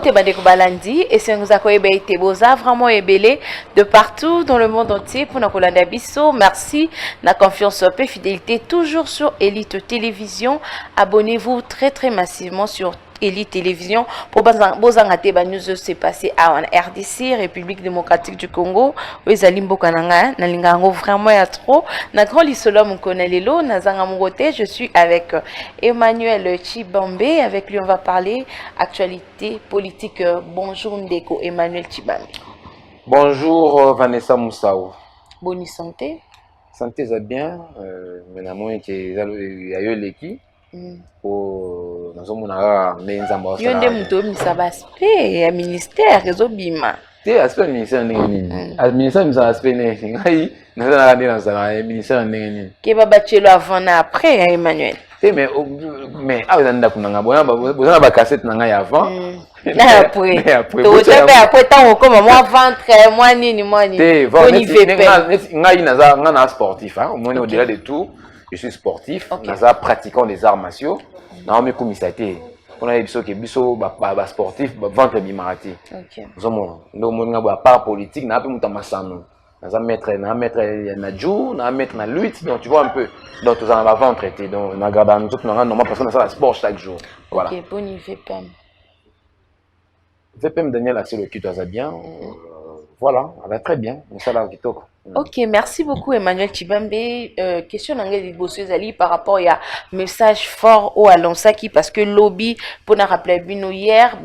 te bandeko balandi et si nous accueillons été boza vraiment ébélé de partout dans le monde entier pour nous kolanda biso. Merci la confiance et fidélité toujours sur Elite Télévision. Abonnez-vous très massivement sur Elite Télévision pour bozangate ba news s'est passé en RDC, République démocratique du Congo. Ezali mboka nanga na lingango vraiment ya trop. Na grand lisolo mon konelelo na zanga mongote, je suis avec Emmanuel Chibambe. Avec lui on va parler actualité politique. Bonjour Ndeko Emmanuel Chibambe. Bonjour Vanessa Moussao. Bonne santé. Santé ça bien. Maintenant que y a eu l'équipe. Pour nous sommes là mais nous avons yo nde muto misa baspe ya ministère ezobima te aspect ministère ndenge ministère misa aspect ndenge ngai nazana ndenge nazana ministère ndenge nini ke baba chelo avant na après Emmanuel te mais awa nda kunanga bona ba cassette nanga ya avant na après to tepe après tant comme moi ventre moi nini te ngai naza sportif hein au moins au-delà de tout. Je suis sportif, naza pratiquant des arts martiaux. Na me komisate. On a biso ke biso ba sportif, ba ventre bimarati. OK. Nous monga ba part politique, na pe mutamasano. Naza maître na jour, na maître na lutte, donc tu vois un peu. Donc tout ça va ventre été donc na garda nous tout normal parce que ça sport chaque jour. Voilà. OK, bon VPM. VPM Daniel a le kit ça bien. Voilà, elle va très bien. Ça là kitoko. Ok, merci beaucoup Emmanuel Chibambe. Question d'anglais Ali par rapport à message fort au Alonsaki parce que lobby pour nous rappeler bino hier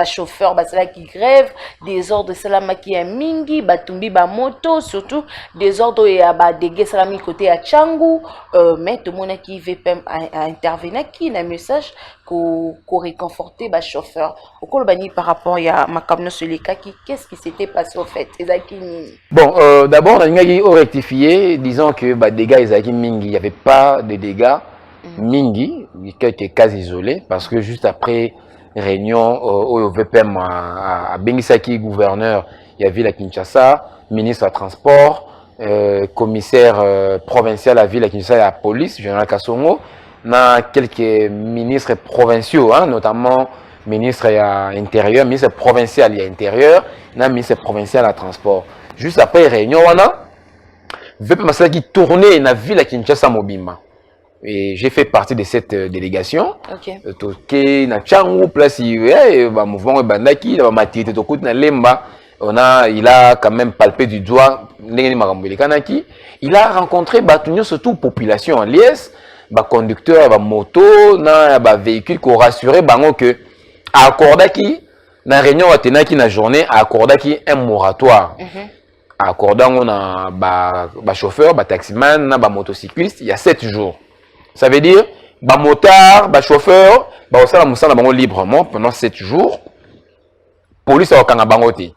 chauffeur c'est là qui grève des ordres de salama qui est mingi tumbi moto surtout des ordres et dégué salami côté à Changu mais tout le monde qui veut à intervenir qui a un message qu'on réconforter chauffeur au Kolbani par rapport à Makamno Solika qu'est-ce qui s'était passé au fait bon d'abord on a rectifié, disons que dégâts Isaki Mingi, il n'y avait pas de dégâts Mingi, quelques cas isolés, parce que juste après réunion au VPM à Bengisaki, gouverneur, il y avait la Kinshasa, ministre à transport, commissaire provincial à la ville à Kinshasa, la police, général Kassongo, na quelques ministres provinciaux, hein, notamment ministre à intérieur, ministre provincial à intérieur, na ministre provincial à transport. Juste après réunion, on a VPM qui tournait dans la ville à Kinshasa Mobima. Et j'ai fait partie de cette délégation. Ok. Toké na Changu place mouvement bandaki na matite to na lemba il a quand même palpé du doigt il a rencontré surtout population en liesse conducteur moto na véhicule ko rassurer bango que accordaki na réunion atenaki na journée accordaki un moratoire. Accordant na chauffeur, taximan, na motocycliste, il y a 7 jours. Ça veut dire, motard, chauffeur, osala musala bango librement pendant 7 jours. Police a wakanga bangote.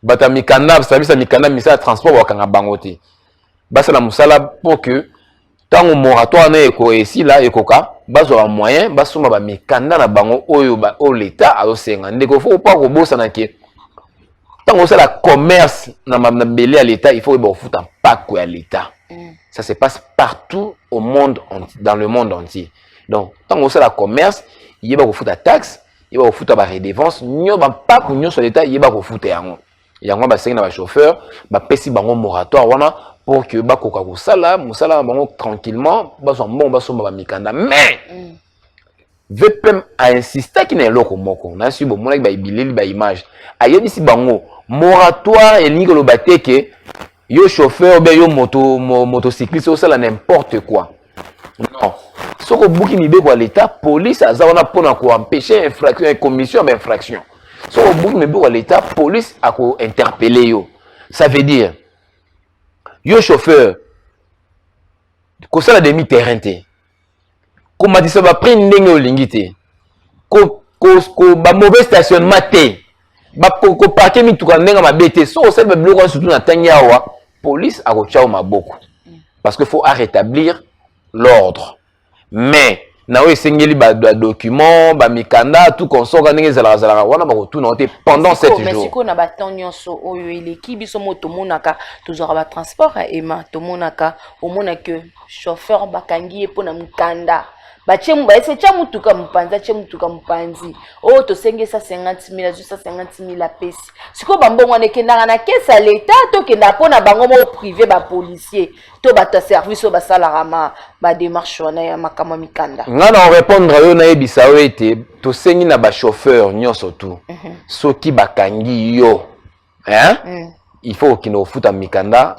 Bata mikanda, service à mikanda, ministère de transport wakanga bangote. Basala musala pour que tant au moratoire na eko ici là ekoka, bazo un moyen, basuma ba mikanda na bango oyo o l'état a osenga. Ndeko faut pas ko bossa na ke. Tant que c'est la commerce dans l'État, il faut foutre un pack à l'État. Ça se passe partout au monde, dans le monde entier. Donc, tant que c'est la commerce, il va foutre la taxe, il va foutre la redevance, il va pas que sur l'État, il va foutre un. Il y a un chauffeur, il va un moratoire pour que musala tranquillement, mais VPM a insisté qu'il n'y ait pas de na si bon mon image ayebi si bango moratoire et ligue le baté que yo chauffeur ben yo motocycliste ça n'importe quoi non ce que bouki ni pour l'état police azana pour empêcher infraction commission d'infraction ce que bouki ni pour l'état police a ko interpeller yo ça veut dire yo chauffeur ko ça la demi terrain té comment dit ça va prendre ndenge olingi te ko mauvais stationnement te ko parquer mituka ndenge mabe te so ça va bloquer surtout na tanya wa police a ko tchao maboko parce que faut rétablir l'ordre mais na o esengeli document mikanda tout konsoka ndenge zala wana ba ko tout na te pendant 7 jours mais siko na batonyo so oyo eleki biso moto monaka toujours ba transport ema to monaka o monaka chauffeur bakangi e pona mikanda bachemu ba ese cha mutuka mupanza che mutuka mupanzi oh to senge sa 50,000 juste 50,000 pesi siko bambongo nekendanga na kesa l'état to kenda pona bango mo privé ba policier to bata service ba salarama ba démarche wana ya makama mikanda ngana répondre yo na yebisa yo ete to sengi na ba chauffeur nyonso tout soki bakangi yo hein il faut qu'il nous foute mikanda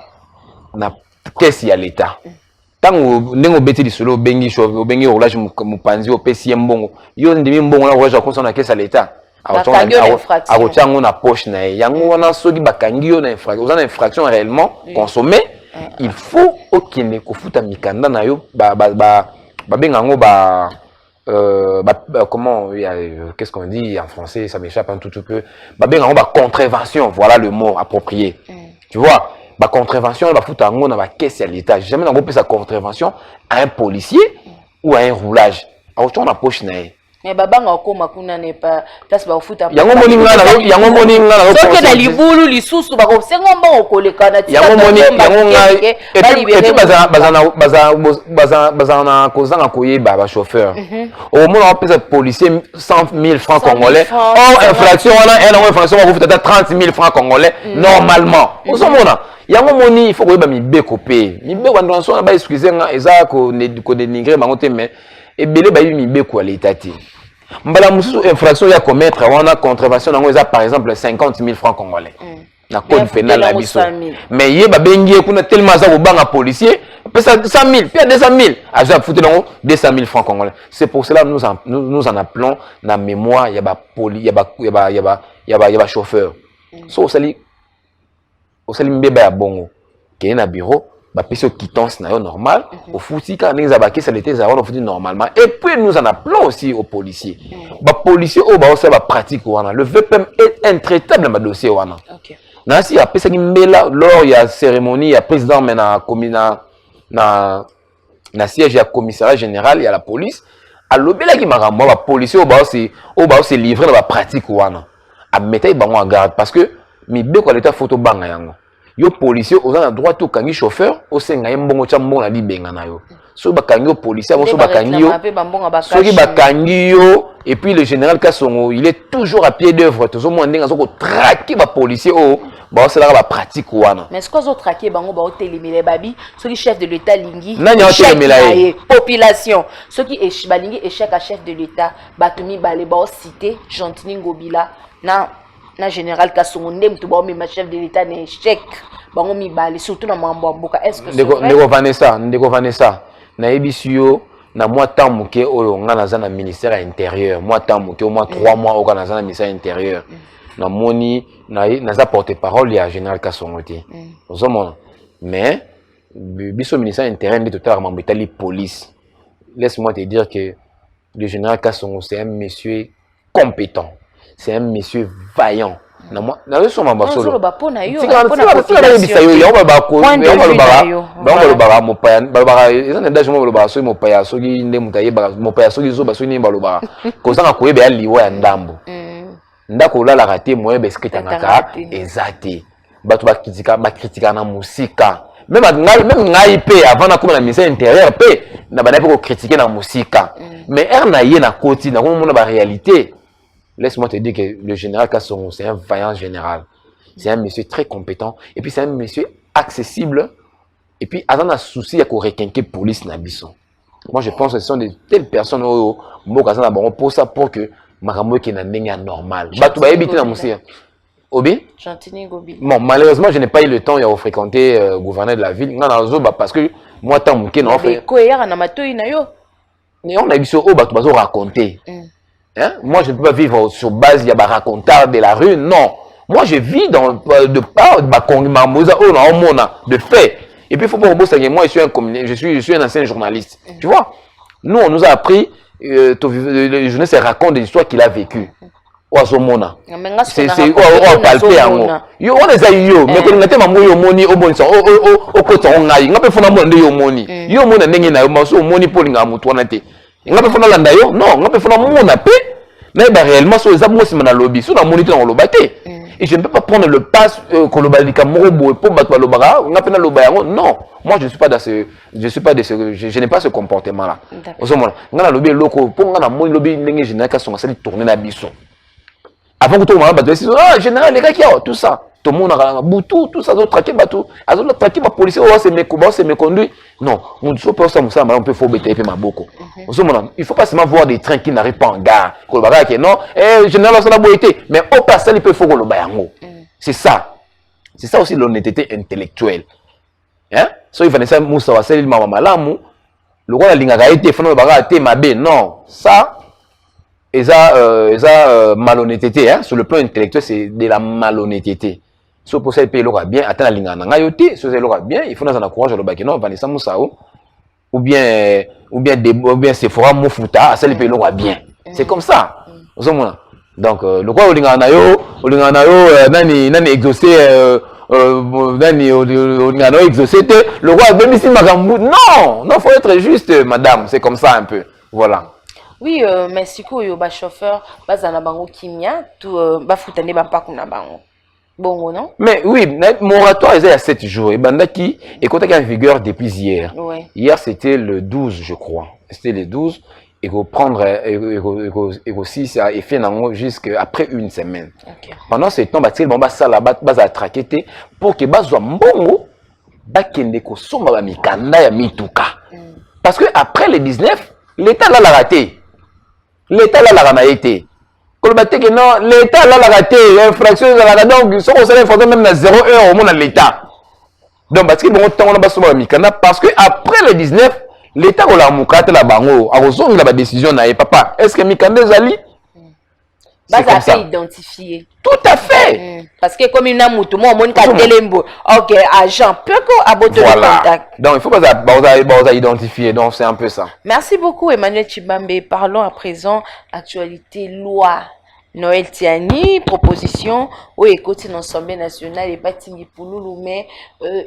na kesi ya l'état tango ndengo beti lisolo bengi chauffeur bengi roulage mupanzi opesi mbongo yo ndimi mbongo na roulage akonsa na kesi ya l'état akotiango na poche na ye yango wana soki bakangi yo na infraction réellement consommée il faut okende kofuta mikanda na yo babenga ngo comment qu'est-ce qu'on dit en français, ça m'échappe un tout peu, babenga ngo contravention, voilà le mot approprié. Tu vois, contravention va foutre ngo na ba caisse à l'état, jamais on peut sa contravention à un policier ou à un roulage. Alors tu on a poche na ye. Mais babanga okoma kuna ne pas place ba futa yango moninga na soki na libulu lisusu ba kosengo mbongo kolekana ti yango ngai bazana kozanga koyeba ba chauffeur au moins on peut policier 100,000 francs congolais infraction wana elle infraction va futa 30,000 francs congolais normalement osomona yango moni il faut koyeba mibeko pe mibeko ndonso na ba excuser nga eza ko dénigrer bango te mais ebele ba yi mibeko à l'état ti mbala mususu infraction ya commettre wana contravention nango eza par exemple 50,000 francs congolais na code pénal la biso mais ye ba bengi kuna tellement ça banga policier pesa 100,000 puis 200,000 aja foutre nango 200,000 francs congolais. C'est pour cela nous en appelons na mémoire ya ba chauffeur so osali mbeba ya bongo ke na bureau ba pesi quittance na yo normal au fouti quand les abaki ça l'était ça on fouti normalement et puis nous en appelons aussi aux policiers ba policiers au ba ça ba pratique wana le VPM est intraitable ma dossier wana na si a pesi mbela lors il y a cérémonie il y a président mais na communa na siège ya commissariat général il y a la police a lobela ki makambo ba policiers au ba c'est livré na ba pratique wana a mettre bango en garde parce que mi beko l'état photo banga yango yo policier aux a droit to kangi chauffeur au senga mbongo cha mbongo na libenga na yo so bakangi yo policier so bakangi yo soki bakangi yo et puis le général Kasongo il est toujours à pied d'œuvre to zo mo ndenga zo ko traquer ba policier o ba sala ba pratique wana mais ce qu'on zo traquer bango ba hotelimile babi soki chef de l'état lingi population soki balingi échec à chef de l'état batumi balé ba cité Gentini Ngobila na général Kasongo ndem to ba ma chef de l'état ne échec bango mibali surtout na mambo mboka est-ce que ndeko Vanessa na ebisiyo na moi temps muke oyo nga na za na ministère intérieur moi temps muke au moins 3 mois au na za na ministère intérieur na moni na za porte-parole ya général Kasongo te ozomona mais biso ministère intérieur ndi totalement mbetali police laisse-moi te dire que le général Kasongo c'est un monsieur compétent. C'est un monsieur vaillant. Na moi, na yo soma basolo. Même ngai pe avant na kuma na ministère intérieur pe na bana pe ko critiquer na musika. Mais na ye na koti na ko mona ba réalité. Laisse-moi te dire que le général Kasongo, c'est un vaillant général. C'est un monsieur très compétent. Et puis, c'est un monsieur accessible. Et puis, avant un souci, il y a qu'on requinque police Nabisson. Moi, je pense que ce sont de telles personnes pour ça, pour que Maramou qui est normal. Obi? Bon, malheureusement, je n'ai pas eu le temps de fréquenter le gouverneur de la ville. Parce que moi, tant que non, on a vu ça, on va raconter. Hein? Moi, je ne peux pas vivre sur base de raconter de la rue, non. Moi, je vis dans de part de fait. Et puis, il faut pas oublier que moi, je suis un ancien journaliste. Tu vois? Nous, on nous a appris, le journaliste raconte des histoires qu'il a vécues. Oazomona. C'est palpé en yo on les a yo mais quand on était maman yo moni au bon sang au côté on a ngape fona mo yo moni yo mona ndenge na yo maso moni pour nga mutu wana te ngape fona landa yo non ngape fona mo na pe mais réellement so eza mo sima na lobby so na moni te na lobate Et je ne peux pas prendre le pass Kolobalika Morobo pour battre le bara, on a peine le bayango. Non, moi je ne suis pas dans ce, je n'ai pas ce comportement là. Au moment là, on a lobby loco, pour on a moins lobby n'engage n'a qu'à son salut tourner la biso. Avant que tout le monde batte, ah général les gars qui a tout ça, tout le monde a boutou, tout ça, d'autres traquer bateau, à d'autres traquer ma police, oh c'est mes combats, c'est mes conduits. Non, on ne peut pas ça, on peut faut bêter ma boko. Au moment il faut pas seulement voir des trains qui n'arrivent pas en gare, Kolobara qui non, général ça n'a pas été, mais au passage il peut faut que le bayango. C'est ça aussi l'honnêteté intellectuelle. Hein? So il fallait ça Moussa wa seli mama malamu, le roi la linga été fait no baga té mabe, non, ça malhonnêteté, hein? Sur le plan intellectuel, c'est de la malhonnêteté. Si pour ça, il paye l'aura bien, attends la ligne en angayoté, si l'aura bien, il faut nous en encourager le bakino, Vanessa Moussao, ou bien Sephora Moufuta, ça il paye l'aura bien. C'est comme ça. Donc, le quoi, Olinganayo, nani exaucé, nani exaucé, le roi, même ici, non, faut être juste, madame, c'est comme ça un peu. Voilà. Oui, mais si vous avez un chauffeur, vous avez un kimia, vous avez un bango. Bon, non? Mais oui, mon moratoire est à 7 jours. Et Bandaki est en vigueur depuis hier. Ouais. Hier, c'était le 12, je crois. C'était le 12. Et vous prendre, et aussi, ça est fait jusqu'à après une semaine. Okay. Pendant ce temps, ça va traquer pour que soit mbongo, bakende ko somba ba mikanda ya mituka. Parce que après le 19, l'État l'a raté. L'État l'a été. Non, l'État l'a raté. Infraction, donc, si on s'est même à 0 heure au monde à l'État. Donc, parce que bon, parce que après le 19, l'État a mukate la bango. A raison la décision na papa. Est-ce que Mikanda Zali? Ça fait identifier. Tout à fait. Parce que comme il y a un mouton, ok, agent, peut qu'on abote le contact. Donc il faut pas identifier. Donc c'est un peu ça. Merci beaucoup Emmanuel Tshibambe. Parlons à présent actualité loi. Noël Tiani, proposition au écoute dans l'Assemblée nationale et pas tingi pour nous mais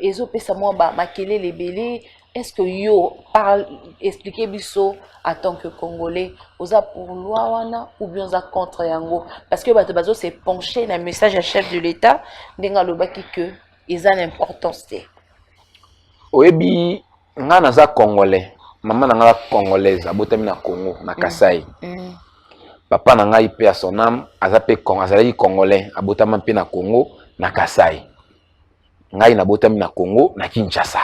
ezo pesa moi ba makele les belé. Est-ce que yo parle expliquer biso en tant que Congolais, osa pour loi wana ou bien osa contre yango parce que bato bazo s'est penché dans le message à chef de l'État ndenga lobaki que ils ont l'importance té. Oyebi nga naza Congolais, maman nga congolaise abotami na Congo na Kasai. Papa na ngai pe à son âme azapé azali congolais abotama pe na Congo na Kasai. Ngai na botami na Congo na Kinshasa.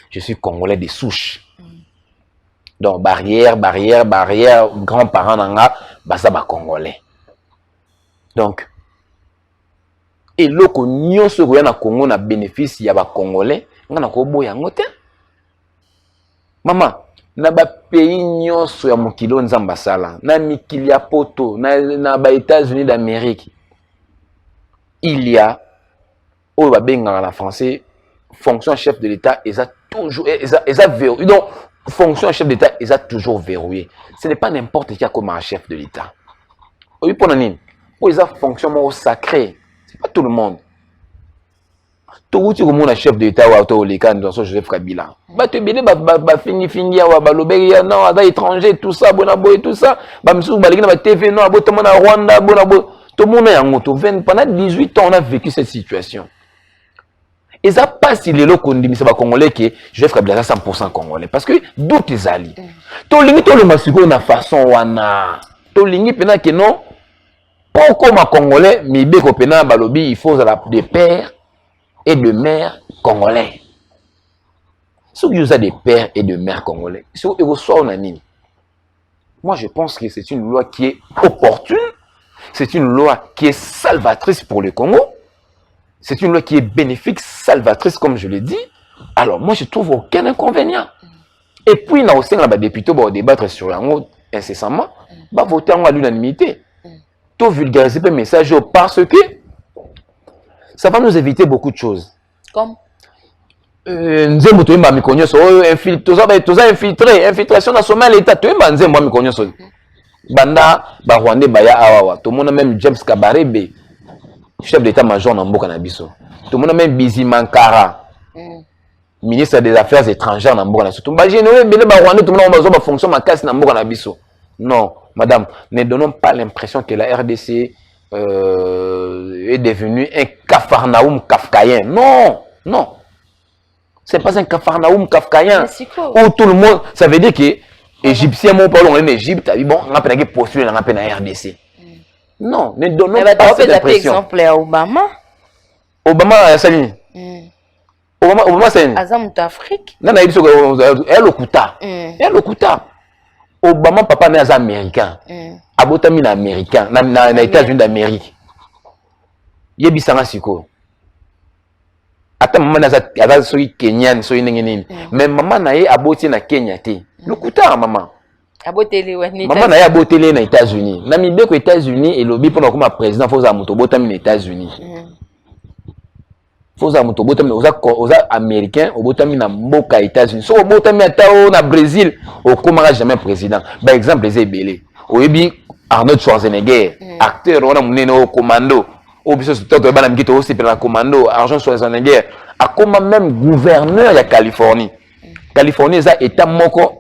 Je suis congolais de souche. Donc barrière, grands-parents nanga basa ba congolais. Donc et loko nyonso ko na Congo na bénéfice ya ba congolais, nga na ko boya ngote. Maman, na ba pays nyonso ya mokilo nzamba sala, na mikili ya poto, na ba États-Unis d'Amérique. Il y a au ba benga en français fonction chef de l'État, ils a toujours verrouillé. Donc, fonction chef d'État, ils a toujours verrouillé. Ce n'est pas n'importe qui comme un chef de l'État. Oui, pour nous, ils ont fonction sacrée. Ce n'est pas tout le monde. Tout le monde est chef de l'État ou les cas dans Joseph Kabila. Bah, tu es fini, non, étranger, tout ça, bonabo et tout ça. Bah, monsieur, bah, TV, non, tout le monde à Rwanda, bonabo. Tout le monde est en moto. Pendant 18 ans, on a vécu cette situation. Et ça passe si les locaux disent que Congolais qui je vais faire 100% Congolais parce que d'autres les alliés. To lingi to le masiko na façon wana. To lingi pena que non. Pourquoi ma Congolais mais beko pena balobi il faut des pères et de mères congolais. Si vous avez des pères et de mères congolais, si vous reçoivez unanime. Moi je pense que c'est une loi qui est opportune, c'est une loi qui est salvatrice pour le Congo. C'est une loi qui est bénéfique, salvatrice, comme je l'ai dit. Alors, moi, je trouve aucun inconvénient. Et puis, il y a aussi un député qui va débattre sur un incessamment, va voter à l'unanimité. Tout vulgariser le message parce que ça va nous éviter beaucoup de choses. Comme infiltration nationale l'État. Banda, Rwandais, Baya Awawa. Tout le monde, même James Kabarebe. Chef d'état-major dans Mboka Nabiso. Tout le monde même Bizi Mankara. Ministre des Affaires étrangères dans Mboka Nabiso. Tout le monde a fonction ma casse dans Mboka Nabiso. Non, madame, ne donnons pas l'impression que la RDC est devenu un Capharnaüm kafkaïen. Non, non. C'est pas un Capharnaüm kafkaïen. Où tout le monde, ça veut dire que Égyptien, mon parle en Égypte, bon, on a pas postulé dans la RDC. Non, ne donnons pas cette impression. Exemple à Obama. Obama, salut. Obama, c'est Azam d'Afrique. Non, elle est Okuta. Elle Okuta. Obama, papa, n'est pas américain. Abotami américain. Dans les États-Unis d'Amérique. Il y a bisanga siko. Attends, maman n'a soy Kenyan, soy nengeni. Mais maman n'a aboti na Kenya te. Lokuta maman. Aboteli wani. Maman n'a aboteli na États-Unis. Na mi beko États-Unis et lobby pour comme président faut za moto botami na États-Unis. Faut za moto botami oza américain, botami na mboka États-Unis. So botami atao na Brésil, o komara jamais président. Par exemple les ebelé. Oyebi Arnold Schwarzenegger, acteur on a monene au commando. Au biso toto bana mkito aussi pour la commando, Arnold Schwarzenegger, a comme même gouverneur de Californie. Californie est état moko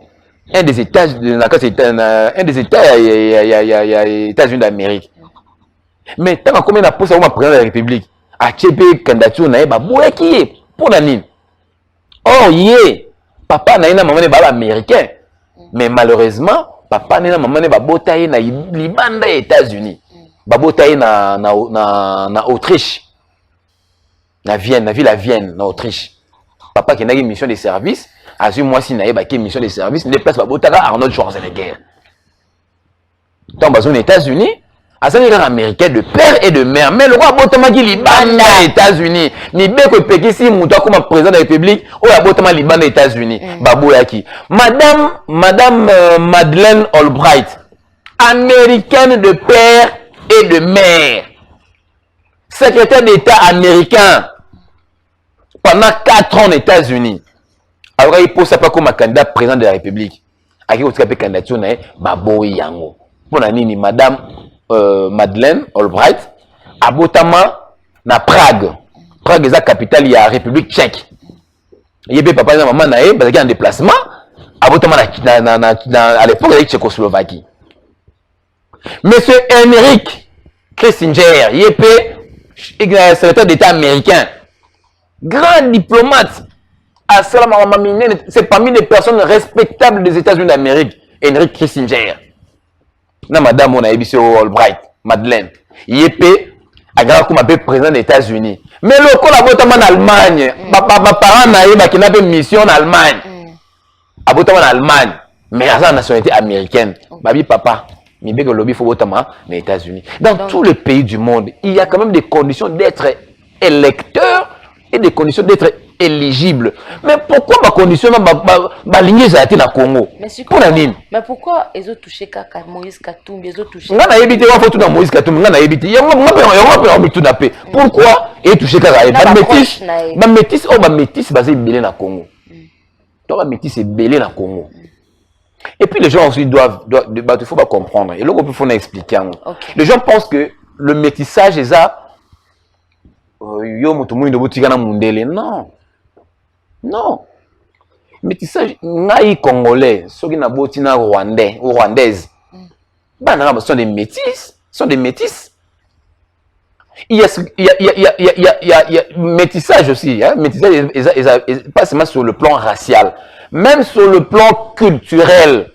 un des États États-Unis d'Amérique. Mais tant que na poste au président de la République, a tchepé candidature na ba boye qui pour la nine. Oh yé, papa na ina maman ba américain. Mais malheureusement papa nena maman ba botaye na libanda États-Unis. Ba botaye na Autriche. Na Vienne, na ville à Vienne, na Autriche. Papa qui n'a une mission de service, a su moi si na ba une mission de service, ne place ba botaka Arnold Schwarzenegger. Dans bazone États-Unis, a ça les américains de père et de mère, mais le roi botama qui libanda États-Unis. Ni beko pekisi muto comme président de la République, ou la botama libanda États-Unis. Baboyaki. Madame Madeleine Albright, américaine de père et de mère, secrétaire d'État américain pendant 4 ans aux États-Unis. Alors il pose ça pas comme un candidat président de la République. À qui vous avez candidature na baboy yango. Pour nini madame Madeleine Albright abotama na Prague. Prague est la capitale de la République tchèque. Yébé papa et maman naé parce qu'il y a un déplacement abotama à l'époque de Tchécoslovaquie. Monsieur Henrik Kissinger, yépé secrétaire d'État américain, grand diplomate, c'est parmi les personnes respectables des États-Unis d'Amérique, Henrik Kissinger. Na madame on a émis Albright, Madeleine, yépé a grand comme appelé président des États-Unis. Mais le collaborateur en Allemagne, ma parent n'a qui n'a pas mission en Allemagne. Abotam en Allemagne, mais à la nationalité américaine. Babi papa, mais bien que le lobby faut botamment les États-Unis. Dans tous les pays du monde, il y a quand même des conditions d'être électeur et des conditions d'être éligible. Mais pourquoi ma condition ma lignée a été dans le Congo? Mais pourquoi ils ont touché Kaka Moïse Katumbi, ils ont touché? On a évité, on faut tout dans Moïse Katumbi, on a évité. Pourquoi ils ont touché Kaka? Ma métis, oh ma métis basé belé dans le Congo. Donc ma métis est belé dans le Congo. Et puis les gens aussi doivent il faut pas comprendre. Et là il faut expliquer. Les gens pensent que le métissage est ça. Yo mutumu ndo botika na mundele. Non. Non. Métissage, naï congolais, ceux qui n'ont pas rwandais ou rwandaise, sont des métis, sont des métis. Il y a métissage aussi, hein? Métissage, pas seulement sur le plan racial, même sur le plan culturel.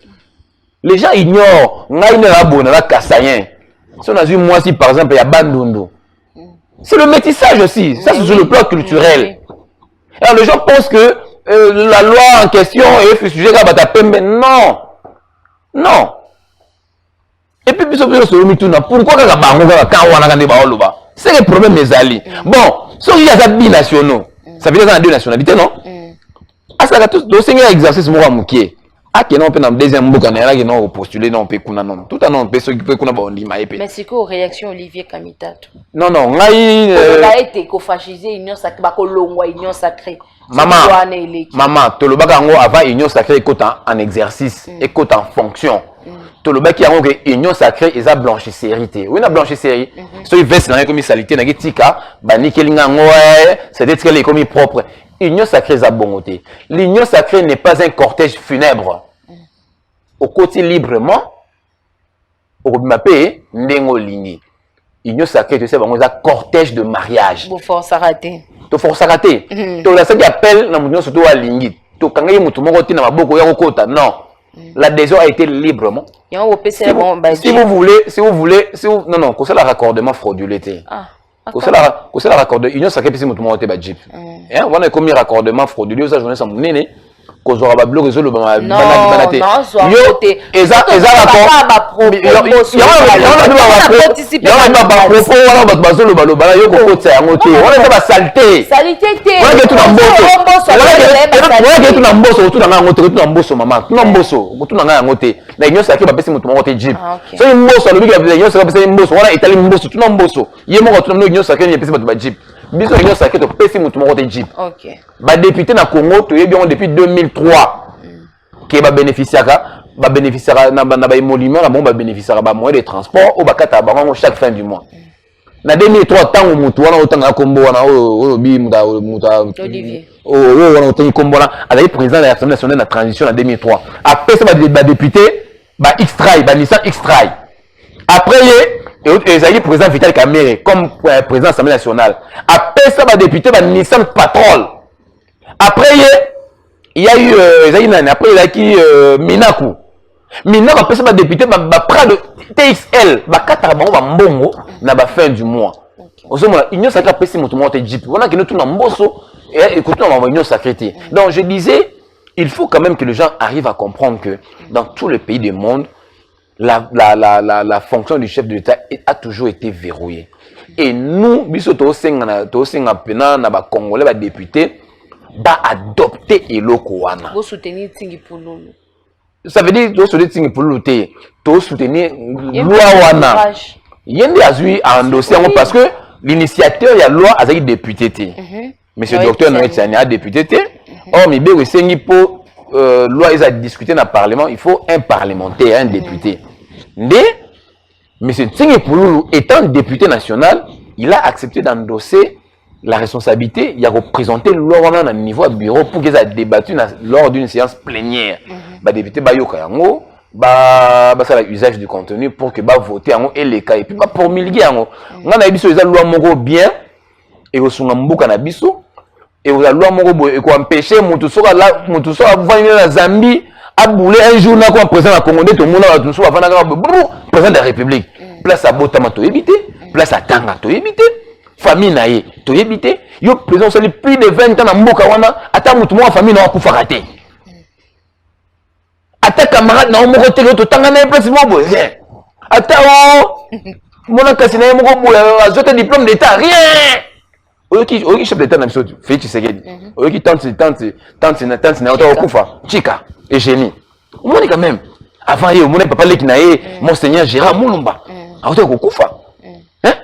Les gens ignorent, naï ne la bonne, la kassayen. Si on a vu moi, si par exemple, il y a Bandundu, c'est le métissage aussi, ça c'est sur le plan culturel. Alors les gens pensent que la loi en question est sujet à Batapembe. Non. Non. Et puis, pourquoi c'est le problème des alliés. Bon, si il y a des binationaux, ça veut dire qu'il y a deux nationalités, non? Ah, ça a tous deux exercices moi moukier. Ah, qui n'ont pas dans deuxième boucan, qui n'ont postulé, non, peut qu'on a non. Tout un nom, peut s'occuper qu'on a bon dit maïpé. Mais c'est quoi réaction Olivier Kamitato? Non, non, on a été co-fascisé, union sacrée, union sacrée. Maman, Tolobaka avant union sacrée écoute en exercice, écoute en fonction. Tolobaki a que union sacrée et ça blanchisserie. Oui, la blanchisserie. So il veste dans comme salité, na tika, bani kelinga ngoe, c'est d'être qu'elle est comme propre. Union sacrée ça bonté. L'union sacrée n'est pas un cortège funèbre. Au côté librement, au mapé ndengo ligné. union sacrée tu sais bango ça cortège de mariage Bon force à rater to force à rater to la ça qui appelle na mutu surtout alingi to kanga ye mutu moko tina maboko ya kokota non l'adhésion a été librement si vous voulez non non c'est la raccordement frauduleux c'est la raccordement union sacrée puis mutu moko te ba jeep hein on a commis raccordement frauduleux ça journée ça munene kozora ba bloc réseau ba banate yo eza rapport yo kokotsa yango te wana eza ba saleté te wana ke tu na mboso tu na nga ngote tu na mboso mama tu na mboso tu na nga yango te na union sacrée ba pesi mutu moko te jeep so mboso lobi ka union sacrée pesi mboso wana etali mboso tu na mboso ye moko tu na union sacrée ni pesi ba jeep biso union sacrée to pesi mutu moko te jeep ba député na Congo to yebi on depuis 2003 qui ba bénéficiera na ba émolument na bon ba bénéficiera ba moyen de transport au bakata bango chaque fin du mois na 2003 tango mutu wana otanga kombo wana o bi muta Olivier wana otanga kombo wana azali président de l'Assemblée nationale na transition en 2003 après ça ba député ba X-Trail ba Nissan X-Trail après ezali président Vital Kamerhe comme président de l'Assemblée nationale après ça ba député ba Nissan Patrol après il y a eu après il y a qui Minaku après ça ba député ba Prado TXL ba kata bango ba mbongo na ba fin du mois osomona union sacrée pesi mutu moko te jeep wana que nous tout na mboso et écoute na union sacrée. Donc je disais il faut quand même que les gens arrivent à comprendre que dans tous les pays du monde la fonction du chef de l'État a toujours été verrouillée. Et nous, biso to senga pena na ba Congolais ba député ba adopter eloko wana. Vous soutenir Tingi Pululu. Ça veut dire to soutenir Tingi Pululu te, to soutenir loi wana. Yende azui a endossé parce que l'initiateur il y a loi azaki député te. Monsieur docteur Noé Tiani a député te. Or mi be sengi po loi ils a discuté dans le parlement, il faut un parlementaire, un député. Mais M. Tingi Pululu, étant député national, il a accepté d'endosser la responsabilité. Il a représenté le loi dans le niveau bureau pour qu'ils aient débattu lors d'une séance plénière. Le député Bayoka Yango, ça usage du contenu pour que voter et les cas. Et puis pour milguer Yango. On a dit que la loi Moro bien et au Sungambuka na biso. Et la loi Moro et quoi empêcher Moutoussora venir à Zambie. A boulé un jour là comme président congolais tout le monde a tout soit président de la République place à Botama to éviter place à Tanga to éviter famille naé to éviter yo président ça plus de 20 ans na mboka wana ata mutu mo famille na kufa raté ata camarade na mo côté to Tanga na place mo bo rien ata mona kasi na mo ko boula azote diplôme d'état rien oki chef d'état na biso Félix Tshisekedi oki tante na auto kufa chika et génie. On est quand même. Avant, il y a papa Lekinae, Monseigneur Gérard Moulumba. A auto Koufa. Hein?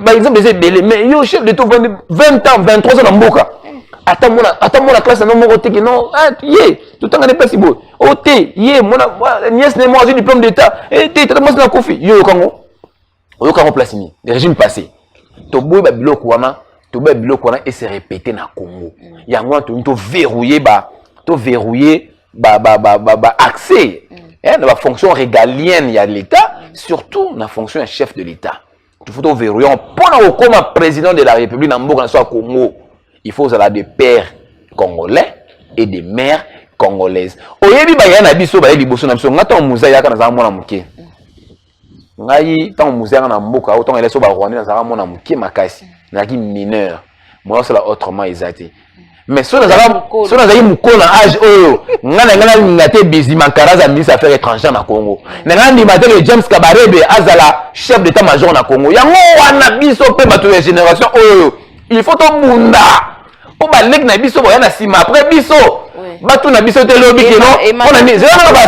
Par exemple, mais il y a chef de tout 20 ans, 23 ans dans Mboka. Attends la classe, non, mon côté, non, tout le temps, on n'est pas si beau. Ok, mon nièce n'est pas un diplôme d'état. Et tu es dans Kofi. Yo, Congo. Yo, Congo Placini. Le régime passé. Tobo, Babilo Kouana, et c'est répété dans Congo. Il y a un moment, tu verrouillé, accès dans la fonction régalienne de l'État, surtout dans la fonction de chef de l'État. Il faut verrouiller. Pendant comme président de la République dans le Congo, il faut avoir des pères congolais et des mères congolaises. Oyebi ba yana biso ba liboso na biso ngata muza yaka na za mwana muke. Ngai tant muza na mboka autant ele so ba Rwanda na za mwana muke makasi. Na ki mineur. Moi c'est là autrement exacté. Mais si on a eu mon âge, on a ngate Bizima Karaza, ministre des Affaires étrangères na Congo. Nanga animateur de James Kabarebe, Azala, chef d'état-major na Congo. Yango wana biso pe batu ya génération il faut to bunda. Po ba lek na biso boya na sima après biso. Batu na biso te lobi ke non.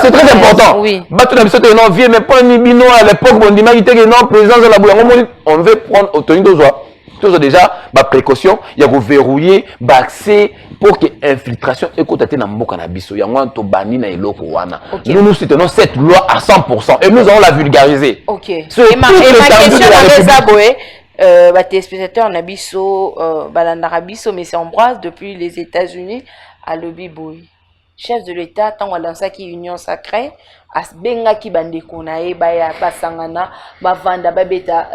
C'est très important. Batu na biso te non vieux mais pas ni bino à l'époque bon dimaki te non président de la boulanga on veut prendre autorité d'ozoa. Toujours déjà, précaution, il y a verrouiller, accès pour que l'infiltration est contactée dans le cannabis. Il y a un tobani na eloko wana. Nous soutenons cette loi à 100% et nous allons la vulgariser. Ok. Et ma question est les téléspectateurs nabiso, balandarabiso, mais c'est Ambroise depuis les États-Unis à Lobby Boy. Chef de l'État, tant dans ça qui union sacrée, as benga ki bande konae baya basangana, ba vanda babeta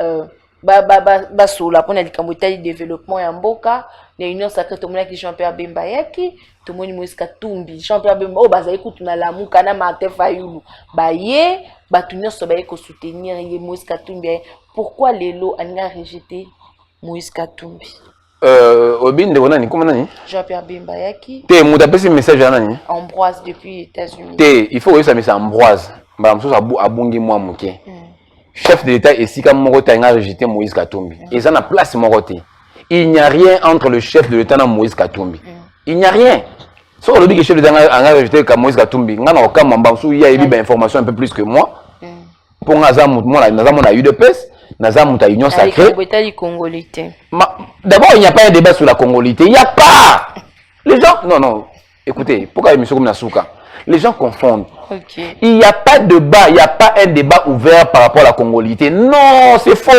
sola pour na likambo développement ya mboka na union sacrée to mona ki Jean-Pierre Bemba yaki to moni Moïse Katumbi Jean-Pierre Bemba o bazali kutuna la mukana Martin Fayulu baye batu nyonso baye ko soutenir ye Moïse Katumbi. Pourquoi lelo anga rejeté Moïse Katumbi? Obin de wona ni comment nani? Jean-Pierre Bemba yaki te muta pesi message ya nani? Ambroise depuis États-Unis. Te il faut que ça message Ambroise ba mso abungi mwa muke. Chef de l'État ici comme moko tanga rejeté Moïse Katumbi. Et ça na place moko te. Il n'y a rien entre le chef de l'État et Moïse Katumbi. Il n'y a rien. Sauf le chef de l'État a rejeté Moïse Katumbi. On a aucun membre il y a eu des informations un peu plus que moi. Pour Nazam moi a eu de peste. Nazam a union sacrée. D'abord il n'y a pas un débat sur la congolité. Il n'y a pas. Les gens non. Écoutez, pourquoi émission comme Nasuka? Les gens confondent. Okay. Il n'y a pas de débat, il n'y a pas un débat ouvert par rapport à la congolité. Non, c'est faux.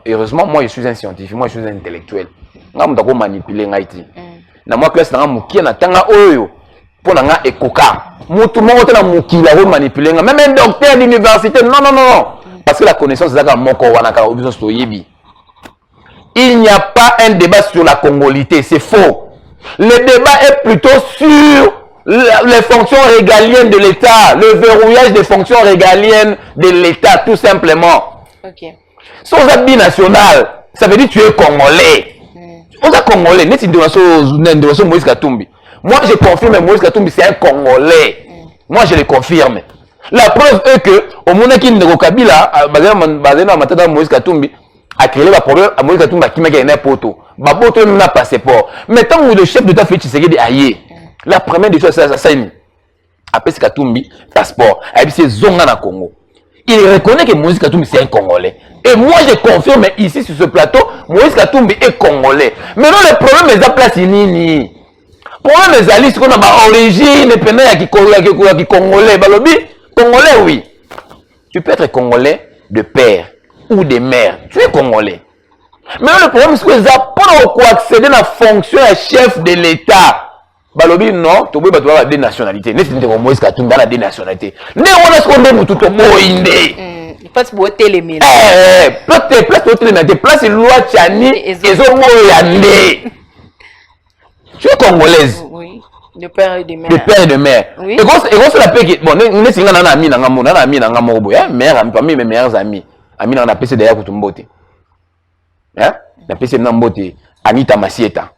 Heureusement, moi je suis un scientifique, moi je suis un intellectuel. Je suis manipuler. Dans ma classe, je suis manipuler. Même un docteur d'université, non. Parce que la connaissance, c'est ça. Il n'y a pas un débat sur la congolité, c'est faux. Le débat est plutôt sur les fonctions régaliennes de l'État, le verrouillage des fonctions régaliennes de l'État, tout simplement. Okay. Sans habit national, ça veut dire que tu es congolais. On est congolais, Moïse Katumbi. Moi, je confirme Moïse Katumbi, c'est un congolais. Moi, je le confirme. La preuve est que, au moment qui est Kabila, basé dans Moïse Katumbi, a créé le problème à Moïse Katumbi qui m'a gagné un poteau. Baboto n'a pas passeport. Mais tant que le chef d'État fait Tshisekedi aïe, la première des choses c'est ça. Après Katumbi passeport, et puis c'est Zonga na Congo. Il reconnaît que Moïse Katumbi c'est un Congolais. Et moi je confirme ici sur ce plateau, Moïse Katumbi est Congolais. Maintenant le problème est à place nini. Problème est à ce qu'on a ma origine, pendant qui Congolais, balobi Congolais oui. Tu peux être Congolais de père ou de mère, tu es Congolais. Mais le problème, c'est que ça pour accéder à la fonction de chef de l'État. Balobi, non, tu peux avoir des nationalités. N'est-ce pas Moïse Katumbi a des nationalités. N'est on a ce qu'on dit tout au monde. Place pour télémé. Place pour télémé. Place loi Tchani et Zomo. Tu es congolaise. Oui. De père et de mère. De père et de mère. Oui. Et quand c'est la paix qui. Bon, nous sommes un ami dans un mère, parmi mes meilleurs amis. Ami dans la paix, c'est derrière Kutumbote. Hein? La PC Nambote, Anita Masieta.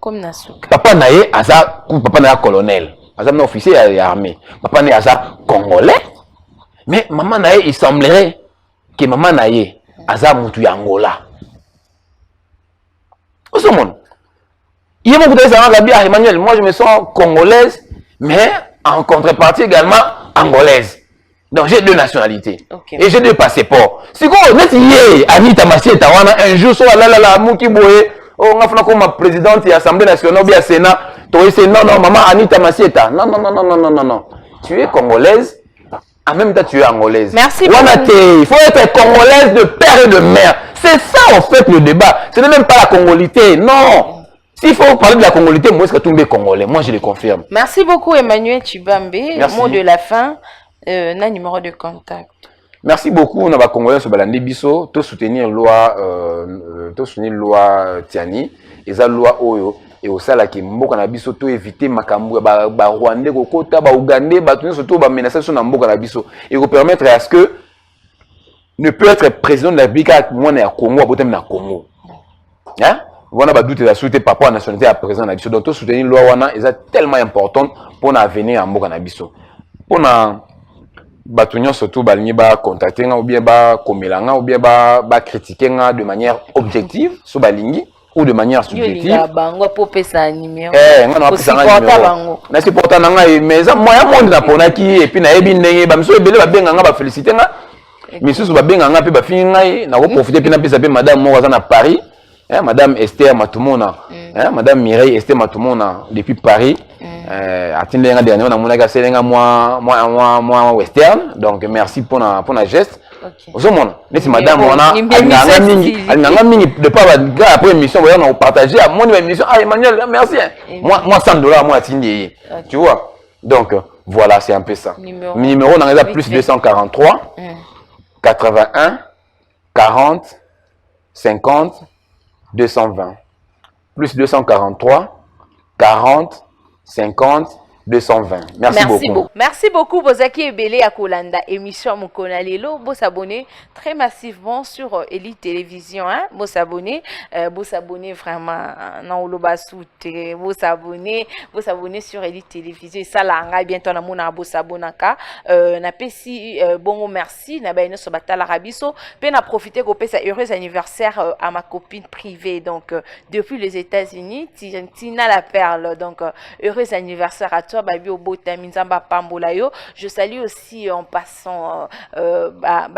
Comme Nasuka. Papa nae, papa nae colonel. Asa un officier de l'armée. Papa nae, asa congolais. Mais maman nae, il semblerait que maman nae, asa mutu Angola. Où est-ce monde? Il y a beaucoup de gens qui disent, Emmanuel, moi je me sens congolaise, mais en contrepartie également angolaise. Donc j'ai deux nationalités. Okay. Et j'ai deux passeports. Si vous êtes Anita Masieta, un jour, la Mouki Boye, on a fait comme présidente de l'Assemblée nationale, ou bien Sénat, tu dis non, maman Anita Masieta. Non. Tu es congolaise, en même temps tu es angolaise. Merci. Il faut être congolaise de père et de mère. C'est ça en fait le débat. Ce n'est même pas la congolité, non. S'il faut parler de la congolité, moi, est-ce que tout est congolais? Moi, je le confirme. Merci beaucoup, Emmanuel Tshibambe. Merci. Mot de la fin. Un numéro de contact. Merci beaucoup. On va congolais sur Balandi Biso. Tout soutenir loi Tiani. Et ça loi Oyo. Et au sala qui mboka na biso to éviter makambu ba Rwandais kokota ba Ougandais ba tout surtout ba menacer sur mboka na biso. Et vous permettre à ce que ne peut être président de la République à moi na Congo à botem na Congo. Hein? On a ba doute la souhaiter par rapport à la nationalité à président na biso. Donc tout soutenir loi wana est tellement importante pour l'avenir en mboka na biso. Pour na Batunion surtout balingi ba contacter ou bien ba komelanga ou bien ba critiquer de manière objective sur balingi ou de manière subjective. Bango pour pesa numéro. On a supporter bango. Na supporter nanga mais ça moyen monde na ponaki et puis na yebi ndenge ba mso ebele ba benga nga ba féliciter nga. Misusu ba benga nga pe ba fini ngai na ko profiter puis na pesa pe madame mo na Paris. Madame Esther Matumona, Madame Mireille Esther Matumona depuis Paris. Attendez un dernier, on a mon agacé moi western, donc merci pour la geste. Au monde, mais Madame on a de pas après émission, on a partagé à mon émission. Ah Emmanuel, merci. Moi $100 moi attendez, tu vois. Donc Voilà, c'est un peu ça. Numéro on a plus 243 81 40 50 220. Plus 243 40 50 220. Merci beaucoup. Merci beaucoup, Bozaki Ebele à Kolanda, émission Mukona Lelo. Vous s'abonner très massivement sur Elite Télévision. Hein? Vous s'abonner vraiment dans le bassoute. Vous s'abonner sur Elite Télévision. Et ça, là, bientôt, on a mon abo s'abonaka. Na pesi bon merci. Na baino so batala rabiso. Puis na profité qu'on passe heureux anniversaire à ma copine privée. Donc depuis les États-Unis, Tina la Perle. Donc heureux anniversaire à toi. Je salue aussi en passant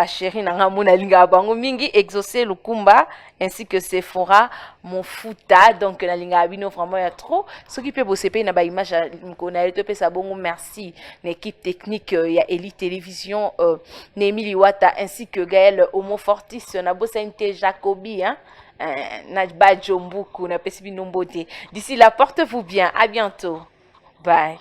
chérie Nangamuna Linga Bango Mingi, Exaucé Lukumba, ainsi que Sephora, mon Futa. Donc, la Linga Abino, vraiment, il y a trop. Ce qui peut bosser, il y a une image, merci. L'équipe technique, il y a Elite Télévision, Némi Liwata, ainsi que Gaël Homo Fortis, Nabosente Jacobi, hein. D'ici là, portez-vous bien. À bientôt. Bye.